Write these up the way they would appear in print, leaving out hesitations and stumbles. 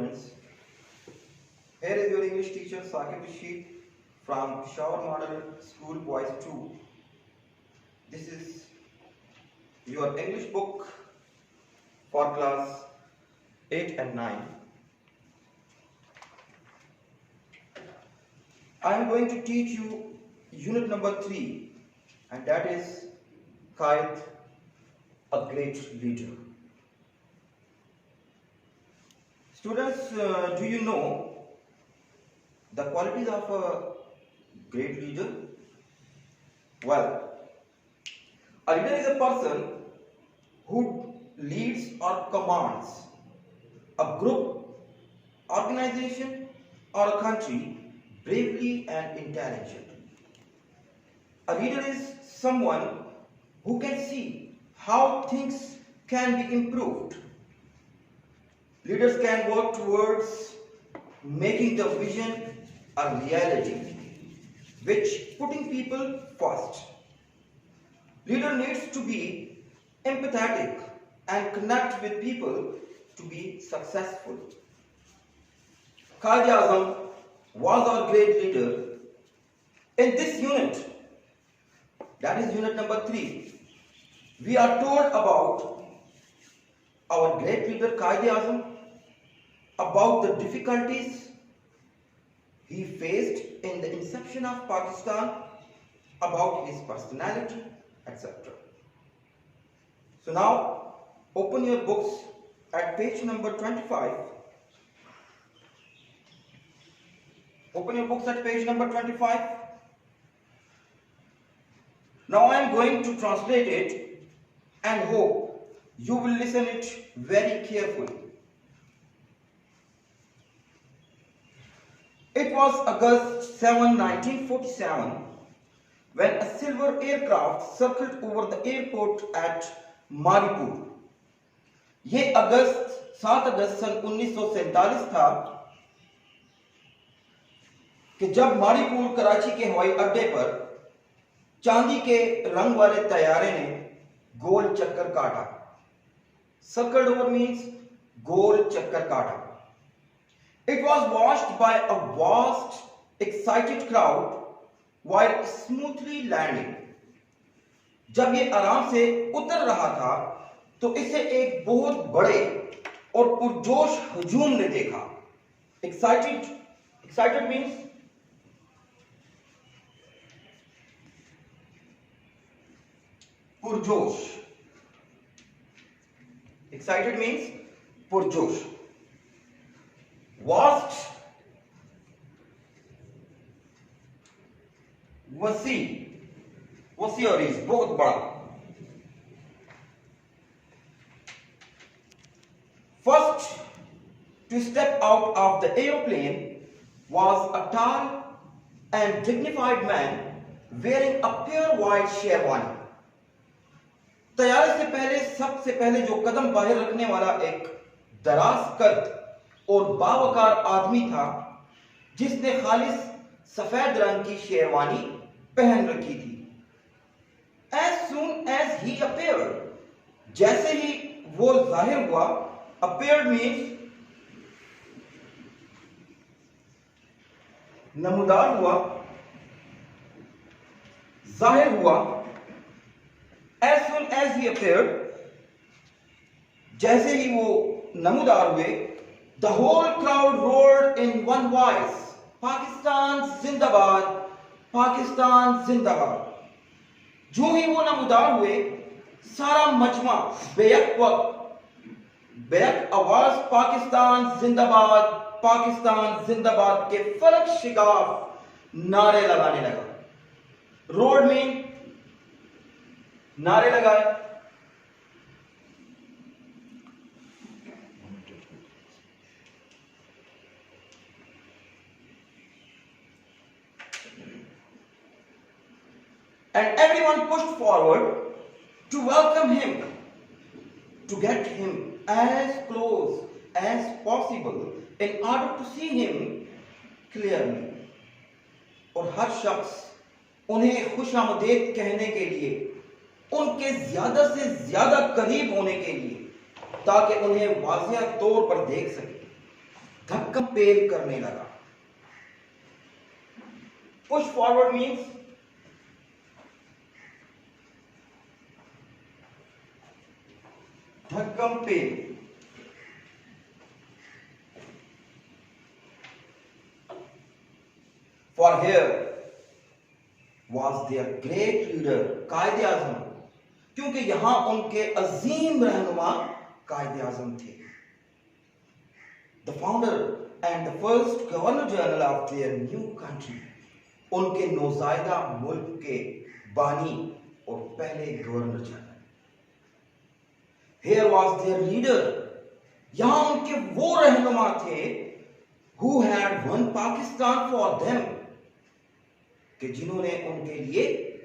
students. Here is your English teacher Saqib Rashid from Peshawar Model School Boys 2. This is your English book for class 8 and 9. I am going to teach you unit number 3, and that is Qaid, a great leader. Students, do you know the qualities of a great leader? Well, a leader is a person who leads or commands a group, organization, or a country bravely and intelligently. A leader is someone who can see how things can be improved. Leaders can work towards making the vision a reality, which putting people first. Leader needs to be empathetic and connect with people to be successful. Quaid-e-Azam was our great leader. In this unit, that is unit number 3, we are told about our great leader Quaid-e-Azam, about the difficulties he faced in the inception of Pakistan, about his personality, etc. So now, open your books at page number 25. Open your books at page number 25. Now I am going to translate it and hope you will listen it very carefully. It was August 7, 1947 when a silver aircraft circled over the airport at Maripur. ये 7 अगस्त सन 1947 था कि जब मारीपुर कराची के हवाई अड्डे पर चांदी के रंग वाले तैयारे ने गोल चक्कर काटा. Circled over means गोल चक्कर काटा. It was watched by a vast, excited crowd while smoothly landing. जब ये आराम से उतर रहा था तो इसे एक बहुत बड़े और पुरजोश हुजूम ने देखा. Excited means पुरजोश. Excited means पुरजोश. Vast, वसी और इस बहुत बड़ा. First to step out of the aeroplane was a tall and dignified man wearing a pure white sherwani. तैयारे से पहले सबसे पहले जो कदम बाहर रखने वाला एक दराज कद और बावकार आदमी था जिसने खालिस सफेद रंग की शेरवानी पहन रखी थी. As soon as he appeared, जैसे ही वो जाहिर हुआ, appeared means नमूदार हुआ, जाहिर हुआ. As soon as he appeared, जैसे ही वो नमूदार हुए, the whole crowd roared in one voice, Pakistan Zindabad, Pakistan Zindabad. जो ही वो नमूदार हुए, सारा मजमा बेयक आवाज पाकिस्तान जिंदाबाद, पाकिस्तान जिंदाबाद के फलक शिगाफ नारे लगाने लगा. रोड में नारे लगाए. And everyone pushed forward to welcome him, to get him as close as possible in order to see him clearly. और हर शख्स उन्हें खुशामदीद कहने के लिए, उनके ज्यादा से ज्यादा करीब होने के लिए, ताकि उन्हें वाज़िह तौर पर देख सके. धक्कम पेल करने लगा। पुश फॉरवर्ड मीन्स धक्कम पेल। For here was their great leader कायदे आजम, क्योंकि यहां उनके अजीम रहनुमा कायदे आजम थे। The founder and the first governor general of their new country, उनके नौजायदा मुल्क के बानी और पहले governor general. Here was their leader, यहां उनके वो रहनुमा थे who had won Pakistan for them, कि जिन्होंने उनके लिए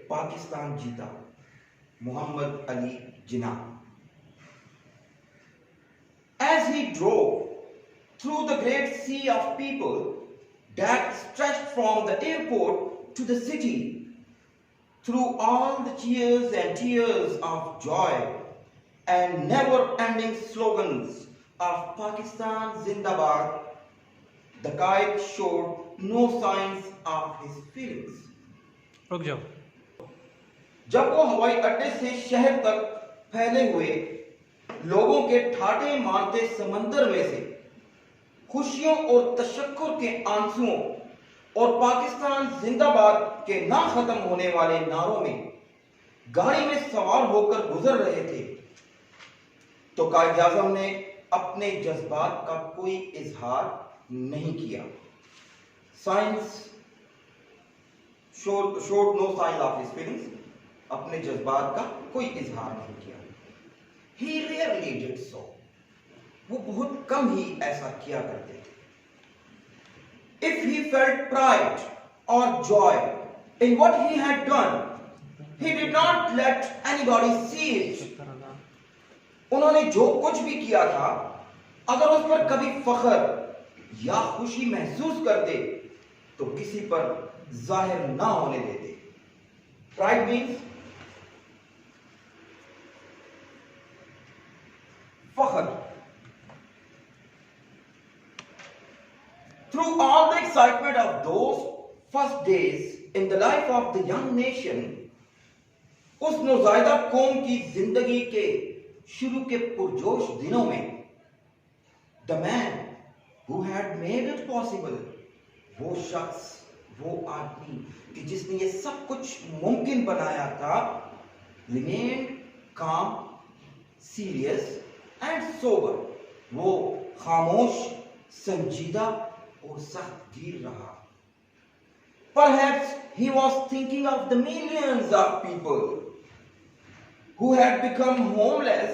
पाकिस्तान जीता, Mohammad Ali Jinnah. As he drove through the great sea of people that stretched from the airport to the city, through all the cheers and tears of joy and never-ending slogans of Pakistan Zindabad, the kite showed no signs of his feelings. रुक जाओ। जब वो हवाई अड्डे से शहर तक फैले हुए लोगों के ठाटे मारते समंदर में से खुशियों और तशक्कुर के आंसुओं और पाकिस्तान जिंदाबाद के ना खत्म होने वाले नारों में गाड़ी में सवार होकर गुजर रहे थे, तो कायद आज़म ने अपने जज्बात का कोई इजहार नहीं किया। Science showed no sign of his feelings, अपने जज्बात का कोई इजहार नहीं किया। He rarely did so, वो बहुत कम ही ऐसा किया करते थे। If he felt pride or joy in what he had done, he did not let anybody see it. उन्होंने जो कुछ भी किया था, अगर उस पर कभी फख्र या खुशी महसूस करते तो किसी पर जाहिर ना होने देते। Pride means फख्र। Through all the excitement of those first days in the life of the young nation, उस नौजायदा कौम की जिंदगी के शुरू के पुरजोश दिनों में, the man who had made it possible, वो शख्स, वो आदमी कि जिसने ये सब कुछ मुमकिन बनाया था, remained calm, serious and sober, वो खामोश, संजीदा और सख्तगीर रहा। Perhaps he was thinking of the millions of people who had become homeless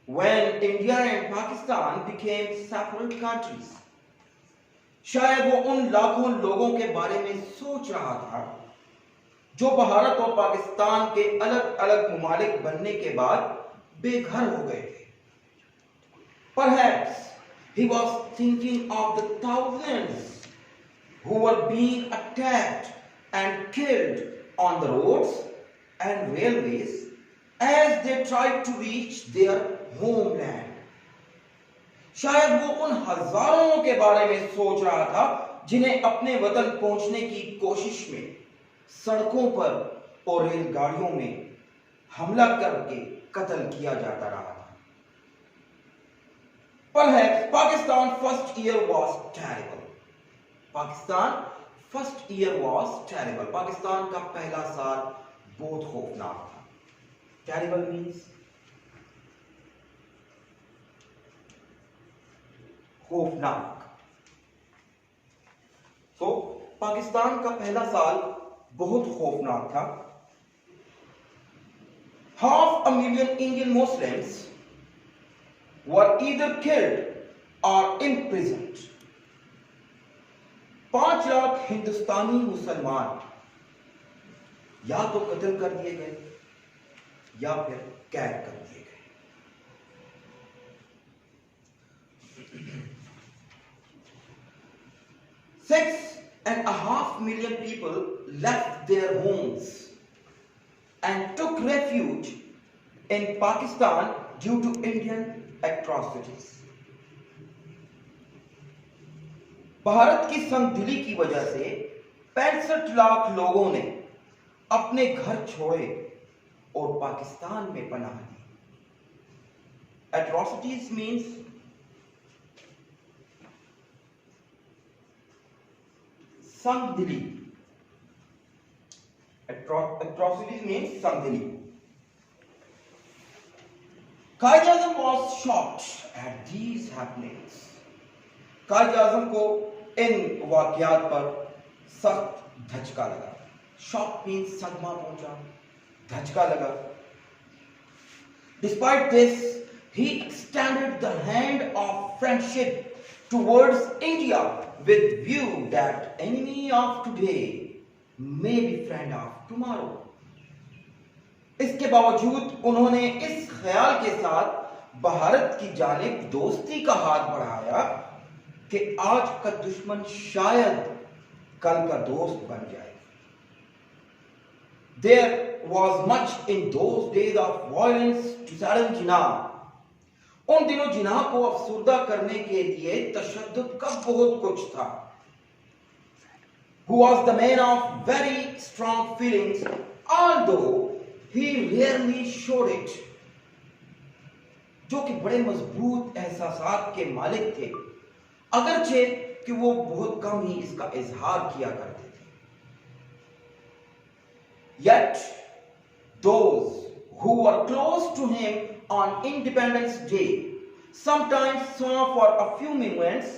when India and Pakistan became separate countries. शायद वो उन लाखों लोगों के बारे में सोच रहा था जो भारत और पाकिस्तान के अलग अलग मुमालिक बनने के बाद बेघर हो गए थे। Perhaps he was thinking of the thousands who were being attacked and killed on the roads and railways as they tried to reach their homeland. शायद वो उन हजारों के बारे में सोच रहा था जिन्हें अपने वतन पहुंचने की कोशिश में सड़कों पर और रेलगाड़ियों में हमला करके कत्ल किया जाता रहा था। Perhaps Pakistan first year was terrible. Pakistan first year was terrible. Pakistan का पहला साल बहुत खौफनाक था। Terrible means खौफनाक। तो पाकिस्तान का पहला साल बहुत खौफनाक था। 500,000 Indian Muslims were either killed or imprisoned. 5 lakh हिंदुस्तानी मुसलमान या तो कत्ल कर दिए गए या फिर कैद कर दिए गए। 6.5 million people left their homes and took refuge in Pakistan due to Indian atrocities. Bharat की संगदिली की वजह से 65 लाख लोगों ने अपने घर छोड़े और पाकिस्तान में पनाह ली। Atrocities means संगदिली। Atrocities means संगदिली। Quaid-e-Azam was shocked at these happenings. Quaid-e-Azam को इन वाक़यात पर सख्त धचका लगा। Shock means सदमा पहुंचा, धचका लगा। Despite this, he extended the hand of friendship towards India with view that enemy of today may be friend of tomorrow. इसके बावजूद उन्होंने इस ख्याल के साथ भारत की जानिब दोस्ती का हाथ बढ़ाया कि आज का दुश्मन शायद कल का दोस्त बन जाए। There was much in those days of violence to sadden Jinnah. उन दिनों जिन्ना को अफसुर्दा करने के लिए तशद्दुद का बहुत कुछ था। Who was the man of very strong feelings, although he rarely showed it. जो कि बड़े मजबूत एहसासात के मालिक थे, अगरचे कि वो बहुत कम ही इसका इजहार किया करते थे। Yet those who were close to him on Independence Day sometimes saw for a few moments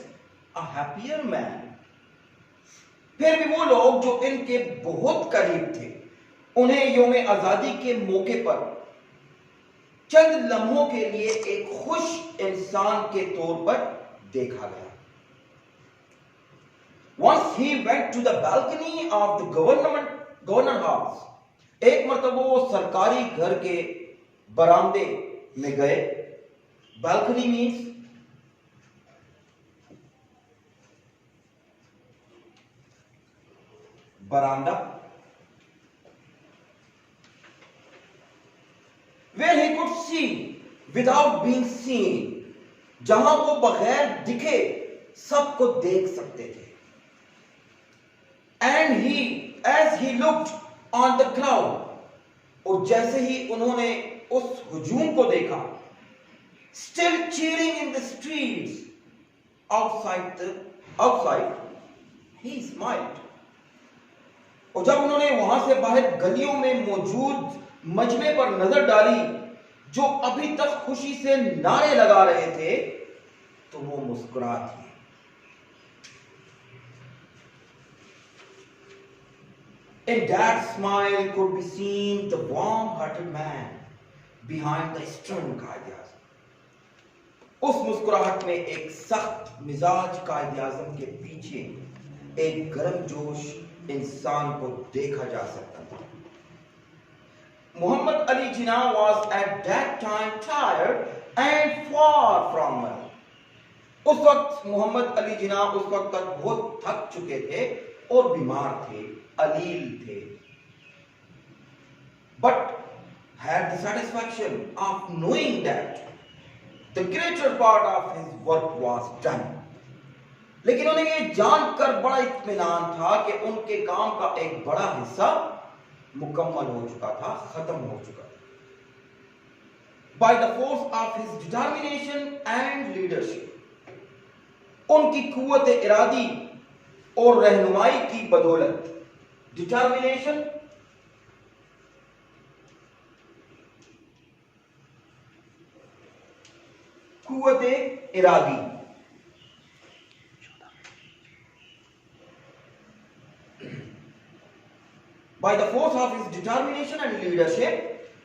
a happier man. फिर भी वो लोग जो इनके बहुत करीब थे, उन्हें यौम आजादी के मौके पर चंद लम्हों के लिए एक खुश इंसान के तौर पर देखा गया। Once he went to the balcony of the governor house. एक मर्तबा वो सरकारी घर के बरामदे में गए। बालकनी मीन्स बरामदा। Where he could see without being seen, जहां वो बगैर दिखे सबको देख सकते थे। And as he looked on the crowd, और जैसे ही उन्होंने उस हुजूम को देखा, still cheering in the streets outside, he smiled. और जब उन्होंने वहां से बाहर गलियों में मौजूद मजमे पर नजर डाली, जो अभी तक खुशी से नारे लगा रहे थे, तो वो मुस्कुरा दिए। In that smile could be seen the warm-hearted man behind the stern Quaid-e-Azam. उस मुस्कुराहट में एक सख्त मिजाज कायद-ए-आज़म के पीछे एक गर्मजोश इंसान को देखा जा सकता था। Muhammad Ali Jinnah was at that time tired and far from well. उस वक्त मोहम्मद अली जिन्ना उस वक्त तक बहुत थक चुके थे और बीमार थे, अलील थे। But had the satisfaction of knowing that the greater part of his work was done. लेकिन उन्हें ये जानकर बड़ा इत्मीनान था कि उनके काम का एक बड़ा हिस्सा मुकम्मल हो चुका था, खत्म हो चुका था। By the force of his determination and leadership, उनकी कुव्वत इरादी और रहनुमाई की बदौलत, डिटर्मिनेशन कुव्वत इरादी, by the force of his determination and leadership,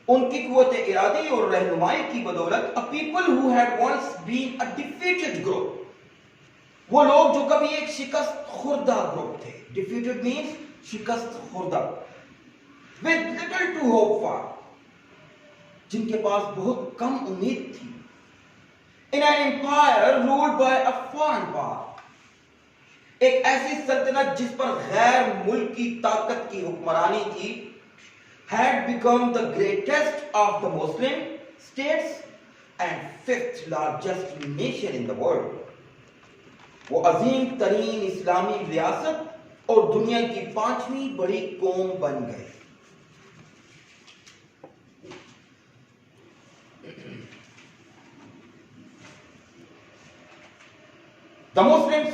उनकी कुव्वत इरादी और रहनुमाई की बदौलत, a people who had once been a defeated group, वो लोग जो कभी एक शिकस्त खुर्दा ग्रुप थे, defeated means शिकस्त Khurda, with little to hope for, जिनके पास बहुत कम उम्मीद थी, in an empire ruled by a foreign power, एक ऐसी सल्तनत जिस पर गैर मुल्की ताकत की हुक्मरानी थी, had become the greatest of the Muslim states and fifth largest nation in the world. वो अजीम तरीन इस्लामी रियासत और दुनिया की 5वीं बड़ी कौम बन गए। The Muslims,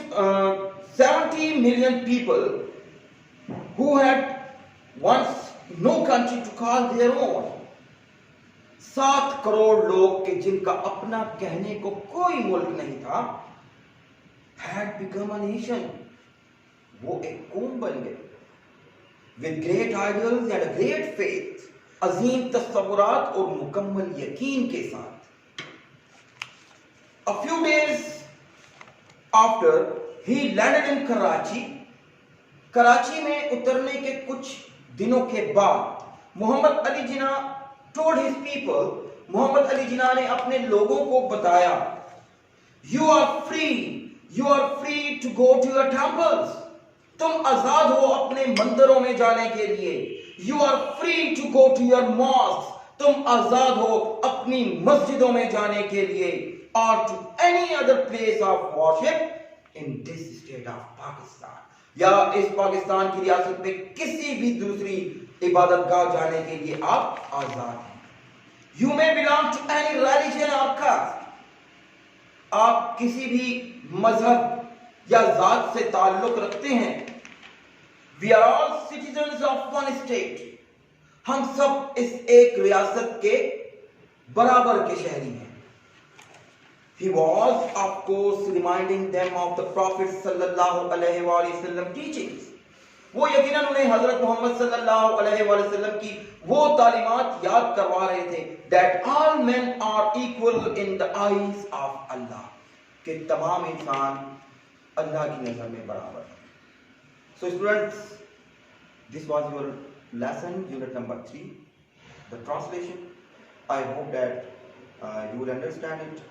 70 million people who had once no country to call their own, 7 crore लोग के जिनका अपना कहने को कोई मुल्क नहीं था, had become a nation, वो एक कौम बन गए, with great ideals and a great faith, अजीम तस्वुरात और मुकम्मल यकीन के साथ। A few days after he landed in Karachi, Karachi में उतरने के कुछ दिनों के बाद मोहम्मद अली जिना told his people, Mohammad Ali जिना ने अपने लोगों को बताया, you are free to go to your temples, तुम आजाद हो अपने मंदिरों में जाने के लिए, you are free to go to your mosques, तुम आजाद हो अपनी मस्जिदों में जाने के लिए, or to any other place of worship in this state of Pakistan, या इस पाकिस्तान की रियासत में किसी भी दूसरी इबादत गाह जाने के लिए आप आजाद हैं। You may belong to any religion or caste, आप किसी भी मजहब या जात से ताल्लुक रखते हैं। We are all citizens of one state, हम सब इस एक रियासत के बराबर के शहरी हैं। He was, of course, reminding them of the Prophet sallallahu alaihi wasallam teachings. वो यकीनन उन्हें हजरत मोहम्मद सल्लल्लाहु अलैहि वसल्लम की वो तालीमात याद करवा रहे थे, that all men are equal in the eyes of Allah, कि तमाम इंसान अल्लाह की नजर में बराबर हैं। So students, this was your lesson, unit number 3, the translation. I hope that you will understand it.